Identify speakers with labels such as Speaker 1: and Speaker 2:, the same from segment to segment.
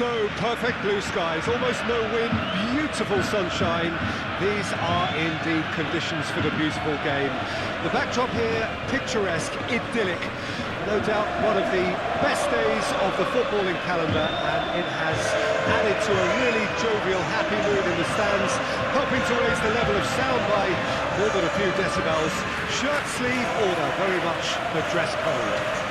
Speaker 1: So, perfect blue skies, almost no wind, beautiful sunshine. These are indeed conditions for the beautiful game. The backdrop here, picturesque, idyllic. No doubt one of the best days of the footballing calendar, and it has added to a really jovial, happy mood in the stands, helping to raise the level of sound by more than a few decibels. Shirt sleeve order, very much the dress code.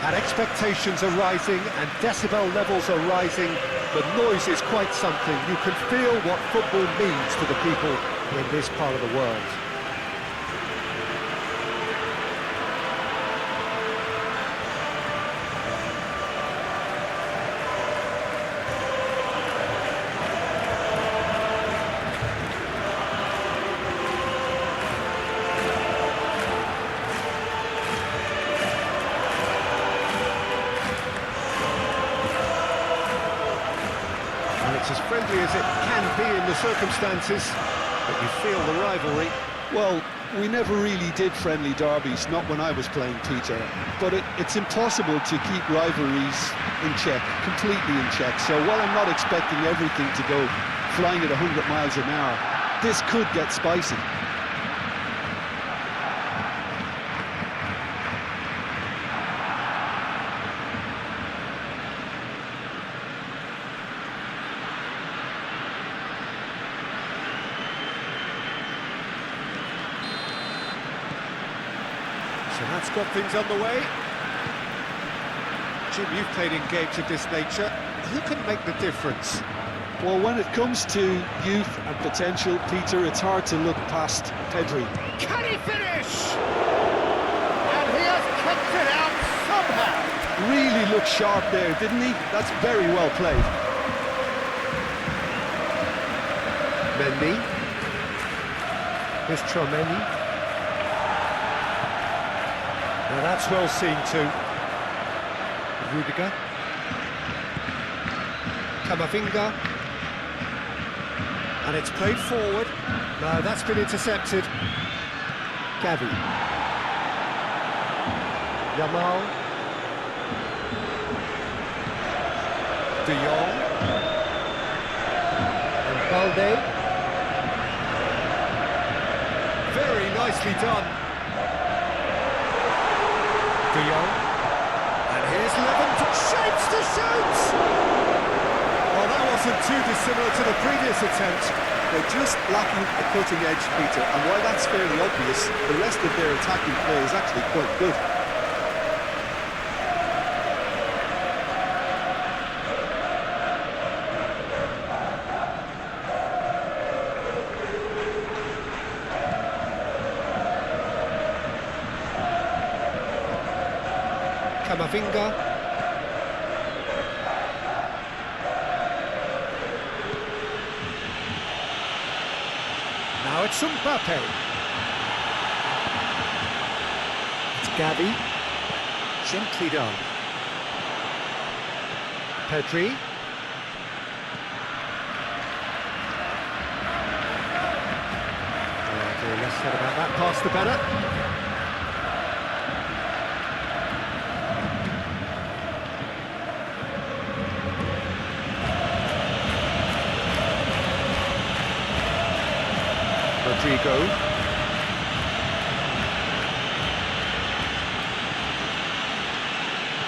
Speaker 1: And expectations are rising and decibel levels are rising. The noise is quite something. You can feel what football means to the people in this part of the world. It's as friendly as it can be in the circumstances, but you feel the rivalry.
Speaker 2: Well, we never really did friendly derbies, not when I was playing, Peter. But it's impossible to keep rivalries in check, completely in check. So while I'm not expecting everything to go flying at 100 miles an hour, this could get spicy.
Speaker 1: So that's got things underway. Jim, you've played in games of this nature. Who can make the difference?
Speaker 2: Well, when it comes to youth and potential, Peter, it's hard to look past Pedri.
Speaker 1: Can he finish? And he has kept it out somehow.
Speaker 2: Really looked sharp there, didn't he? That's very well played.
Speaker 1: Mendy. Here's Chouameni. Now that's well seen too. Rudiger. Camavinga. And it's played forward. No, that's been intercepted. Gavi. Yamal. De Jong. And Balde. Very nicely done. De Jong. And here's Levin, shapes to shoot! Well, that wasn't too dissimilar to the previous attempt.
Speaker 2: They're just lacking a cutting edge, Peter, and while that's fairly obvious, the rest of their attacking play is actually quite good.
Speaker 1: Camavinga. Now it's Mbappe. It's Gavi. Gently done. Pedri. Less said about that pass, the better. Rodrigo.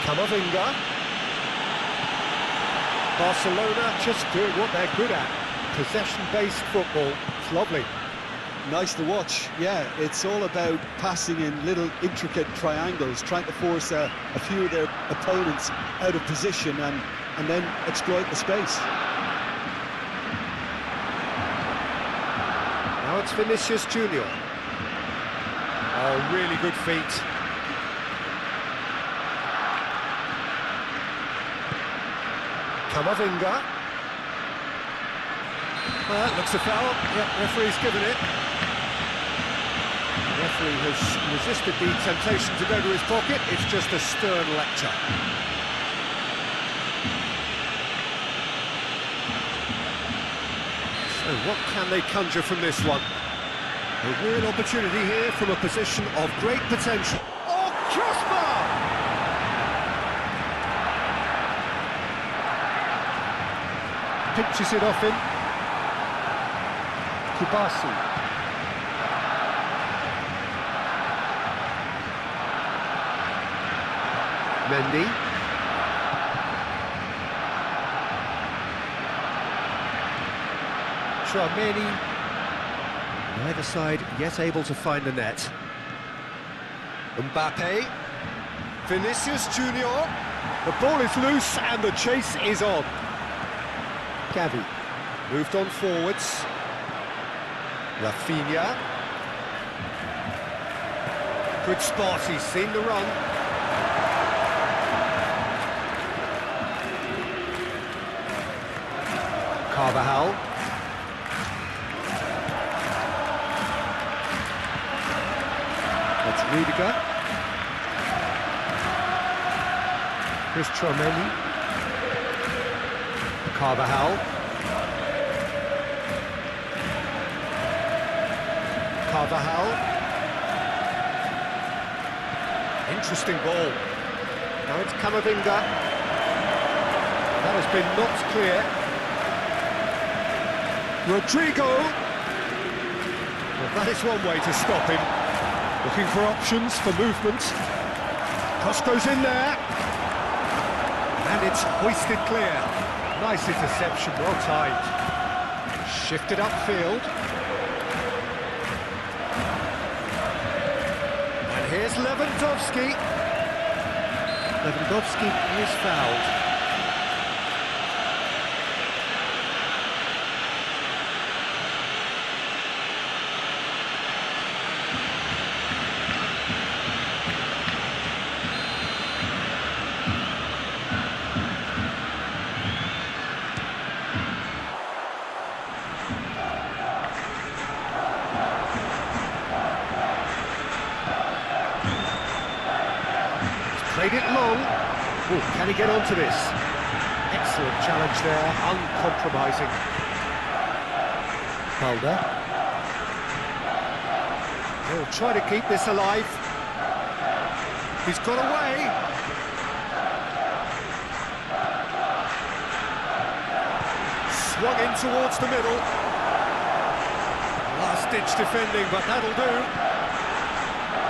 Speaker 1: Camavinga. Barcelona just doing what they're good at. Possession-based football. It's lovely.
Speaker 2: Nice to watch, yeah. It's all about passing in little intricate triangles, trying to force a few of their opponents out of position and then exploit the space.
Speaker 1: Now it's Vinicius Junior. Oh, really good feet. Camavinga. Well, that looks a foul. Yep, referee's given it. The referee has resisted the temptation to go to his pocket. It's just a stern lecture. So what can they conjure from this one? A real opportunity here from a position of great potential. Oh, crossbar! pinches it off him. Kubasi. Mendy. Tchouaméni. Neither side yet able to find the net. Mbappe. Vinicius Junior. The ball is loose and the chase is on. Gavi. Moved on forwards. Rafinha. Good spot, he's seen the run. Carvajal. That's Rudiger. Here's Tchouaméni. Carvajal. Interesting ball. Now it's Camavinga. That has been knocked clear. Rodrigo. Well, that is one way to stop him. Looking for options for movement. Cross goes in there. And it's hoisted clear. Nice interception, well timed. Shifted upfield. And here's Lewandowski. Lewandowski is fouled. Played it long. Ooh, can he get onto this? Excellent challenge there, uncompromising. Mulder. He'll try to keep this alive. He's got away. Swung in towards the middle. Last-ditch defending, but that'll do.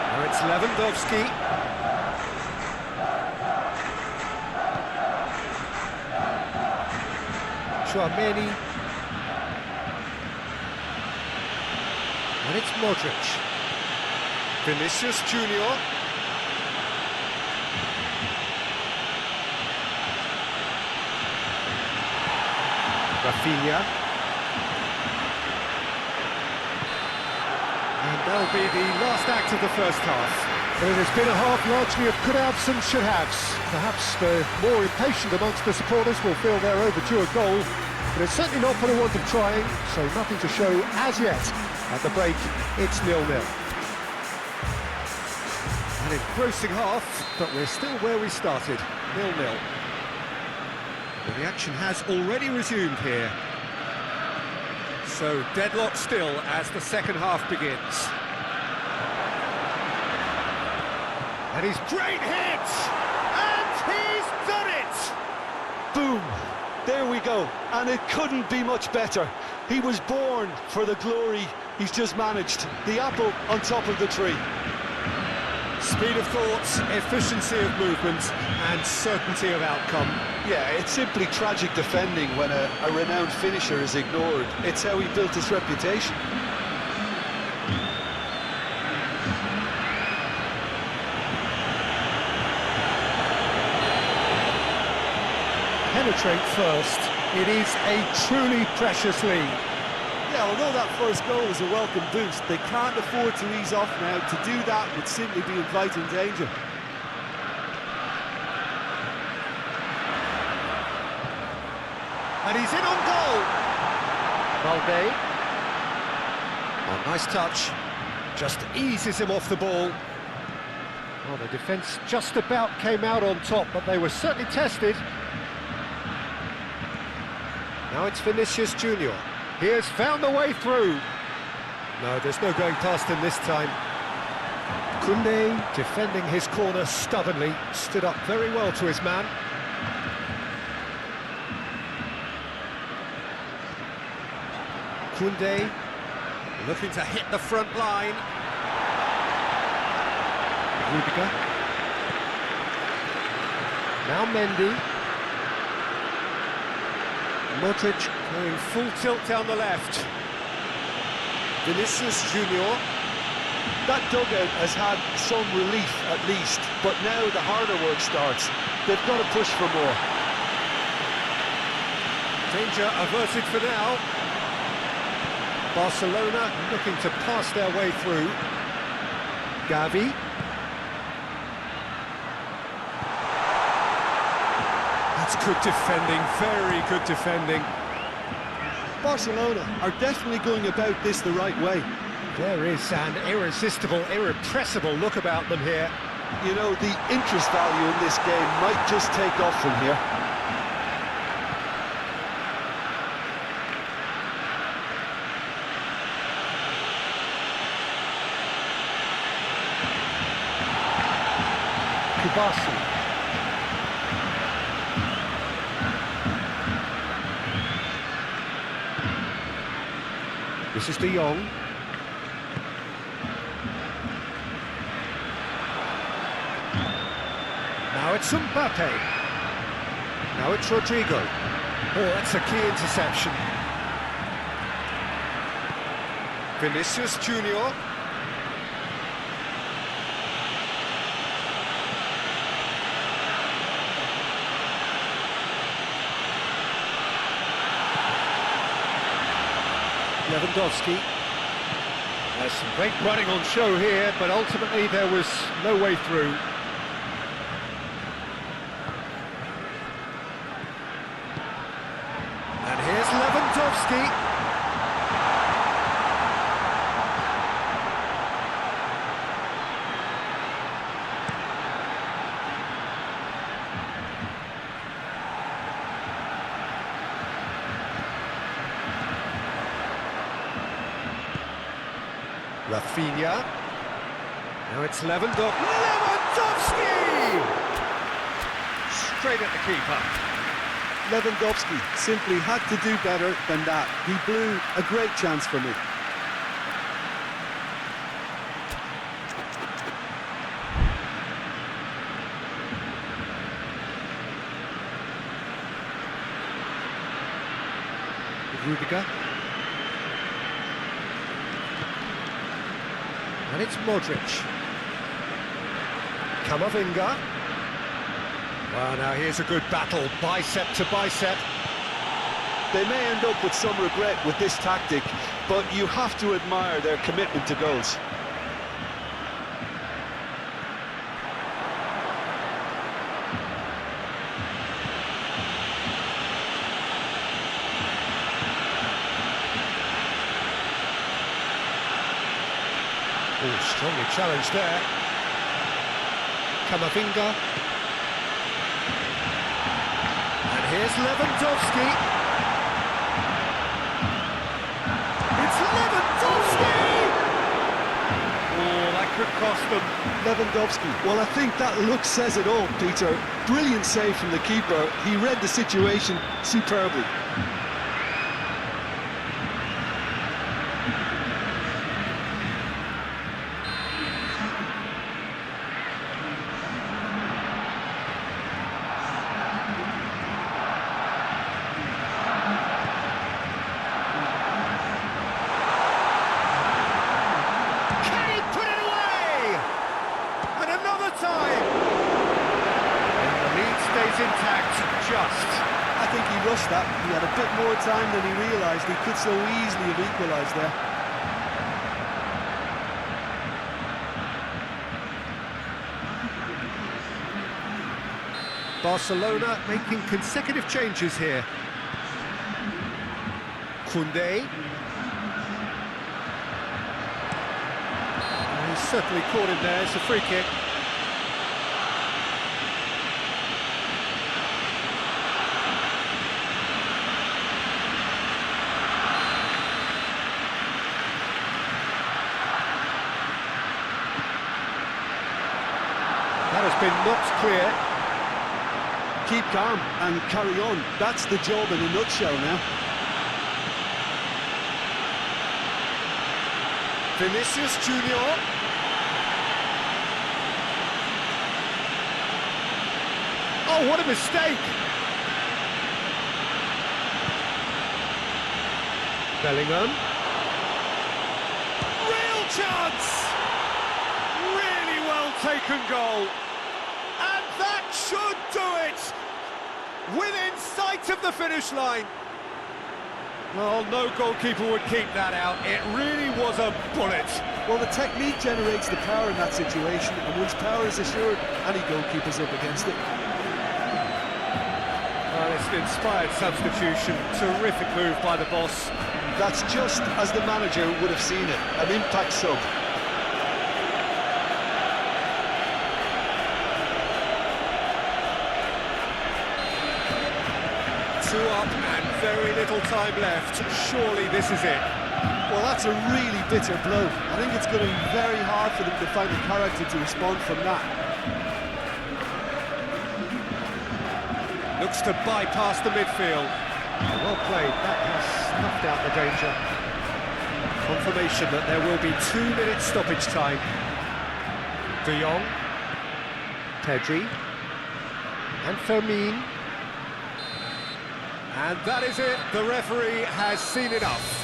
Speaker 1: Now it's Lewandowski. Tchouaméni. And it's Modric. Vinicius Junior. Rafinha. And that'll be the last act of the first half. Well, it's been a half largely of could-haves and should-haves. Perhaps the more impatient amongst the supporters will feel they're overdue a goal, but it's certainly not for the want of trying, so nothing to show as yet. At the break, it's 0-0. An engrossing half, but we're still where we started, 0-0. Well, the action has already resumed here. So deadlock still as the second half begins. And he's great hit! And he's done it!
Speaker 2: Boom! There we go. And it couldn't be much better. He was born for the glory he's just managed. The apple on top of the tree.
Speaker 1: Speed of thoughts, efficiency of movement, and certainty of outcome.
Speaker 2: Yeah, it's simply tragic defending when a renowned finisher is ignored. It's how he built his reputation.
Speaker 1: Penetrate first. It is a truly precious lead.
Speaker 3: Yeah, although that first goal is a welcome boost, they can't afford to ease off now. To do that would simply be inviting danger.
Speaker 1: And he's in on goal. Valde. Oh, nice touch. Just eases him off the ball. Well, the defence just about came out on top, but they were certainly tested. Now it's Vinicius Junior. He has found the way through. No, there's no going past him this time. Koundé, defending his corner stubbornly, stood up very well to his man. Koundé looking to hit the front line. Rudiger. Now Mendy. Modric going full tilt down the left. Vinicius Junior.
Speaker 2: That dugout has had some relief at least, but now the harder work starts. They've got to push for more.
Speaker 1: Danger averted for now. Barcelona looking to pass their way through. Gavi. That's good defending, very good defending.
Speaker 2: Barcelona are definitely going about this the right way.
Speaker 1: There is an irresistible, irrepressible look about them here.
Speaker 2: You know, the interest value in this game might just take off from here.
Speaker 1: Kubasi. This is De Jong. Now it's Mbappe. Now it's Rodrigo. Oh, that's a key interception. Vinicius Junior. Lewandowski. There's some great running on show here, but ultimately there was no way through. And here's Lewandowski. Rafinha. Now it's Lewandowski. Straight at the keeper.
Speaker 2: Lewandowski simply had to do better than that. He blew a great chance for me.
Speaker 1: Rudiger. And it's Modric. Camavinga. Well, now here's a good battle, bicep to bicep.
Speaker 2: They may end up with some regret with this tactic, but you have to admire their commitment to goals.
Speaker 1: Oh, strongly challenged there. Camavinga. And here's Lewandowski. It's Lewandowski! Oh, that could cost them.
Speaker 2: Lewandowski, well, I think that look says it all, Peter. Brilliant save from the keeper. He read the situation superbly.
Speaker 1: Intact, just.
Speaker 3: I think he rushed that. He had a bit more time than he realised. He could so easily have equalised there.
Speaker 1: Barcelona making consecutive changes here. Koundé. He's certainly caught him there. It's a free kick. That has been knocked clear.
Speaker 2: Keep calm and carry on. That's the job in a nutshell now.
Speaker 1: Vinicius Junior. Oh, what a mistake! Bellingham. Real chance! Really well taken goal. And that should do it! Within sight of the finish line. Well, no goalkeeper would keep that out. It really was a bullet.
Speaker 3: Well, the technique generates the power in that situation, and once power is assured, any goalkeeper's up against it.
Speaker 1: Well, it's an inspired substitution. Terrific move by the boss.
Speaker 2: That's just as the manager would have seen it, an impact sub.
Speaker 1: Two up and very little time left. Surely this is it.
Speaker 3: Well, that's a really bitter blow. I think it's going to be very hard for them to find the character to respond from that.
Speaker 1: Looks to bypass the midfield. Well played. That has snuffed out the danger. Confirmation that there will be 2 minutes stoppage time. De Jong. Pedri. And Fermin. And that is it. The referee has seen enough.